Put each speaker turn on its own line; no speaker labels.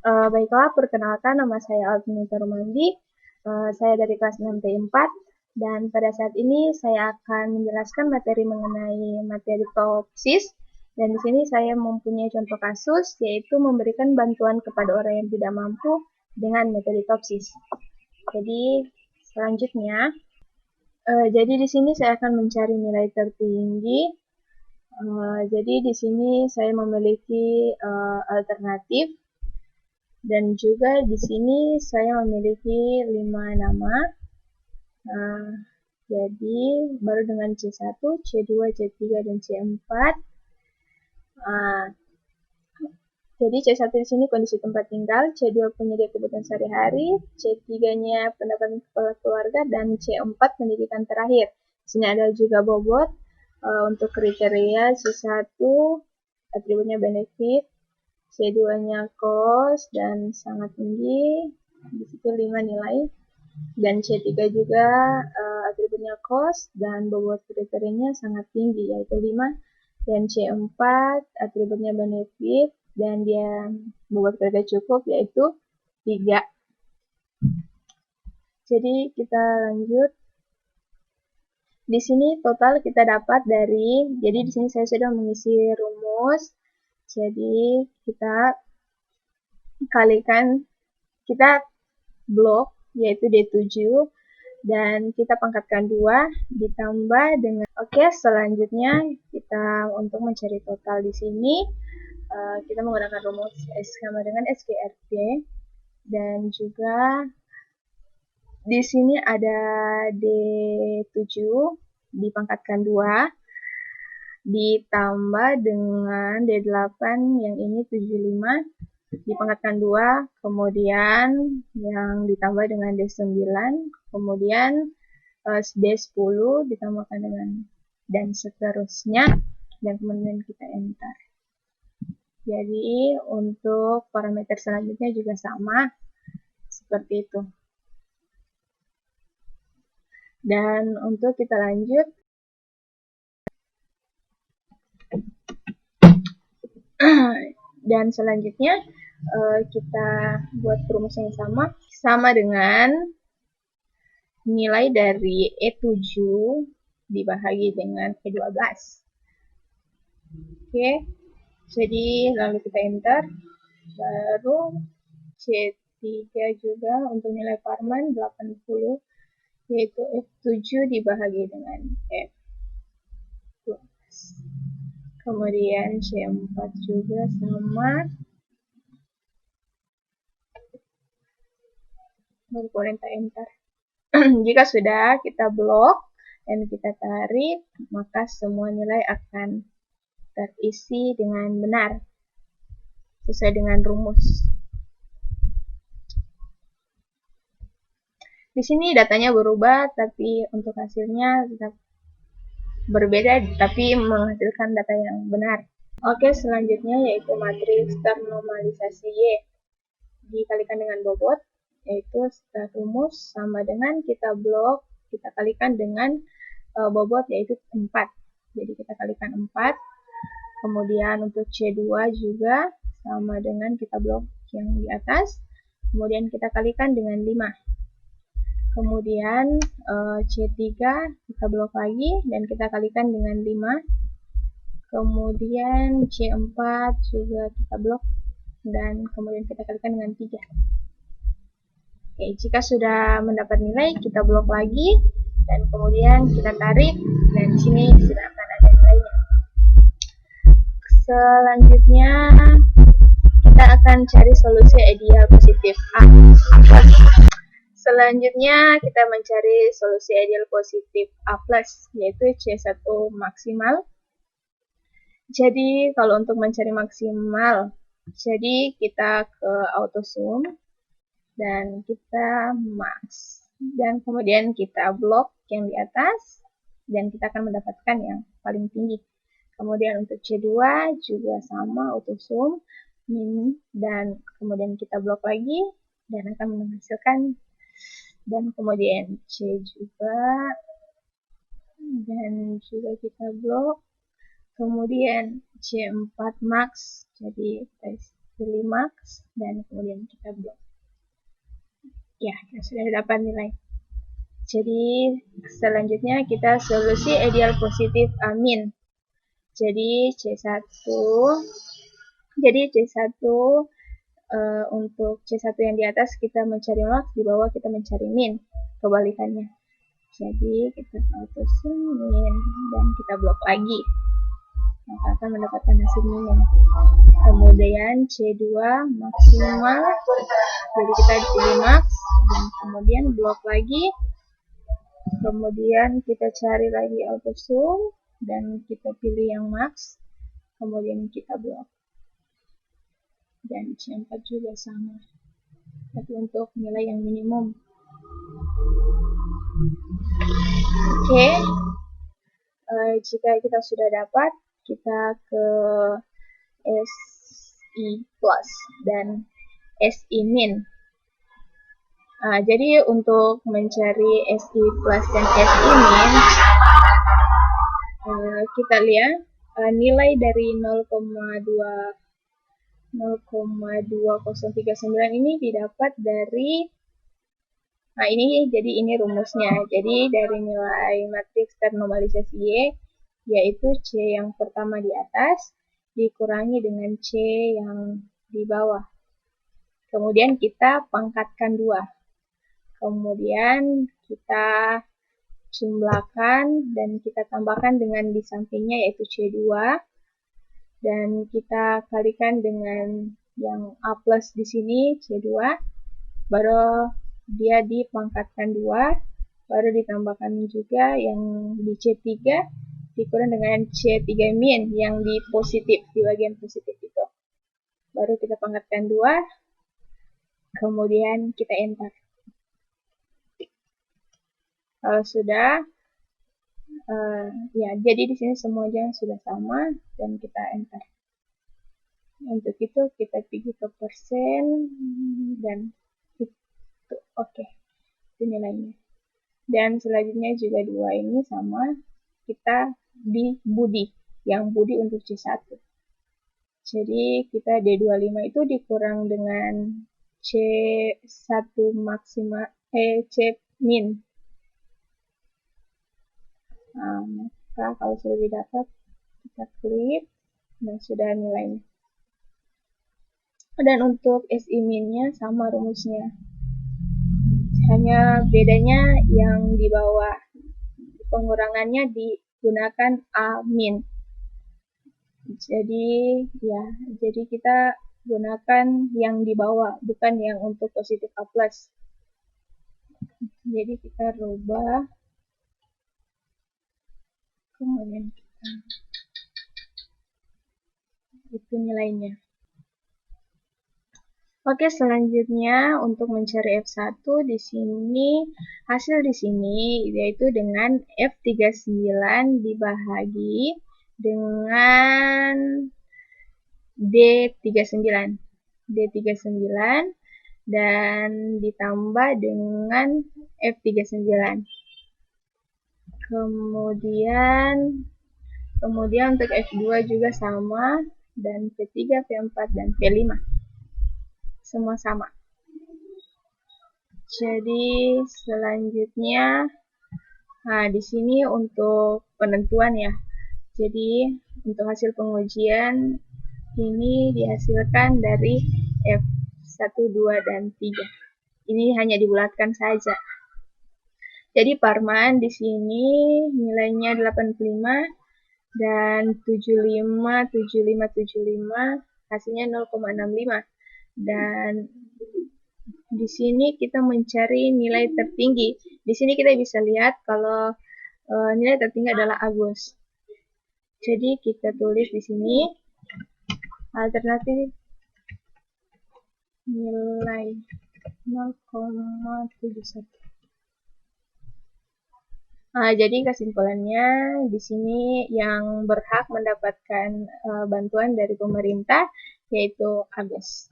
Baiklah, perkenalkan nama saya Alvinita Rumandi. Saya dari kelas 6T4 dan pada saat ini saya akan menjelaskan materi mengenai materi topsis. Dan di sini saya mempunyai contoh kasus, yaitu memberikan bantuan kepada orang yang tidak mampu dengan metode topsis. Jadi selanjutnya, jadi di sini saya akan mencari nilai tertinggi. Jadi di sini saya memiliki alternatif. Dan juga di sini saya memiliki 5 nama. Jadi baru dengan C1, C2, C3, dan C4. Jadi C1 di sini kondisi tempat tinggal, C2 penyedia kebutuhan sehari-hari, C3-nya pendapatan kepala keluarga, dan C4 pendidikan terakhir. Di sini ada juga bobot. Untuk kriteria C1 atributnya benefit, C2-nya cost dan sangat tinggi, di situ 5 nilai, dan C3 juga atributnya cost dan bobot kriterianya sangat tinggi, yaitu 5, dan C4 atributnya benefit dan dia bobot kriteria cukup, yaitu 3. Jadi kita lanjut. Di sini total kita dapat dari, jadi di sini saya sudah mengisi rumus. Jadi kita kalikan, kita blok yaitu D7 dan kita pangkatkan 2 ditambah dengan, oke, selanjutnya kita untuk mencari total di sini kita menggunakan rumus S sama dengan SQRT, dan juga di sini ada D7 dipangkatkan 2 ditambah dengan D8 yang ini 75 dipangkatkan 2, kemudian yang ditambah dengan D9, kemudian D10 ditambahkan dengan, dan seterusnya, dan kemudian kita enter. Jadi untuk parameter selanjutnya juga sama seperti itu. Dan untuk kita lanjut, dan selanjutnya kita buat rumus yang sama dengan nilai dari E7 dibagi dengan E12. Oke, jadi lalu kita enter, baru C3 juga untuk nilai Parman 80, yaitu F7 dibagi dengan F12. Kemudian C4 juga sama, baru kita enter. Jika sudah kita blok dan kita tarik, maka semua nilai akan terisi dengan benar sesuai dengan rumus. Di sini datanya berubah, tapi untuk hasilnya tetap berbeda, tapi menghasilkan data yang benar. Oke, selanjutnya yaitu matriks ternormalisasi Y dikalikan dengan bobot, yaitu setelah rumus sama dengan kita blok, kita kalikan dengan bobot yaitu 4. Jadi kita kalikan 4. Kemudian untuk C2 juga sama dengan kita blok yang di atas, kemudian kita kalikan dengan 5. Kemudian C3 kita blok lagi dan kita kalikan dengan 5. Kemudian C4 juga kita blok dan kemudian kita kalikan dengan 3. Oke, jika sudah mendapat nilai, kita blok lagi dan kemudian kita tarik, dan di sini sudah akan ada nilainya. Selanjutnya kita akan cari solusi ideal positif A. Selanjutnya kita mencari solusi ideal positif A+, yaitu C1 maksimal. Jadi kalau untuk mencari maksimal, jadi kita ke AutoSum dan kita max, dan kemudian kita blok yang di atas dan kita akan mendapatkan yang paling tinggi. Kemudian untuk C2 juga sama, AutoSum min, dan kemudian kita blok lagi dan akan menghasilkan, dan kemudian C juga dan juga kita blok, kemudian C4 max, jadi pilih max, dan kemudian kita blok. Ya, kita sudah dapat nilai. Jadi selanjutnya kita solusi ideal positif min. Jadi C1 untuk C1 yang di atas kita mencari max, di bawah kita mencari min, kebalikannya. Jadi kita auto min dan kita blok lagi, maka akan mendapatkan hasil min. Kemudian C2 maksimal, jadi kita pilih max dan kemudian blok lagi. Kemudian kita cari lagi auto sum dan kita pilih yang max, kemudian kita blok. Dan C4 juga sama, tapi untuk nilai yang minimum. Oke. Jika kita sudah dapat, kita ke SI plus dan SI min. Jadi untuk mencari SI plus dan SI min, kita lihat nilai dari 0,2039 ini didapat dari, ini rumusnya. Jadi dari nilai matriks ternormalisasi Y, yaitu C yang pertama di atas dikurangi dengan C yang di bawah. Kemudian kita pangkatkan 2. Kemudian kita jumlahkan dan kita tambahkan dengan di sampingnya yaitu C2. Dan kita kalikan dengan yang A plus di sini C2, baru dia dipangkatkan 2, baru ditambahkan juga yang di C3 dikurang dengan C3 min yang di positif, di bagian positif itu, baru kita pangkatkan 2, kemudian kita enter. Kalau sudah, ya, jadi di sini semuanya sudah sama dan kita enter. Untuk itu kita pergi ke persen dan itu oke. Itu nilainya. Dan selanjutnya juga 2 ini sama, kita di budi, yang budi untuk C1. Jadi kita D25 itu dikurang dengan C1 maksimal, C min. Maka kalau sudah didapat, kita klik dan sudah nilainya. Dan untuk SI min-nya sama rumusnya, hanya bedanya yang di bawah pengurangannya digunakan A min. Jadi kita gunakan yang di bawah, bukan yang untuk positif A plus. Jadi kita rubah, kemudian kita itu nilainya. Oke, selanjutnya untuk mencari F1 di sini, hasil di sini yaitu dengan F39 dibahagi dengan D39 dan ditambah dengan F39. Kemudian untuk F2 juga sama, dan P3, P4, dan P5 semua sama. Jadi selanjutnya, di sini untuk penentuan ya. Jadi untuk hasil pengujian ini dihasilkan dari F1, 2, dan 3. Ini hanya dibulatkan saja. Jadi Parman di sini nilainya 85 dan 75, hasilnya 0,65. Dan di sini kita mencari nilai tertinggi. Di sini kita bisa lihat kalau nilai tertinggi adalah Agus. Jadi kita tulis di sini alternatif nilai 0,71. Jadi kesimpulannya di sini yang berhak mendapatkan bantuan dari pemerintah yaitu Agus.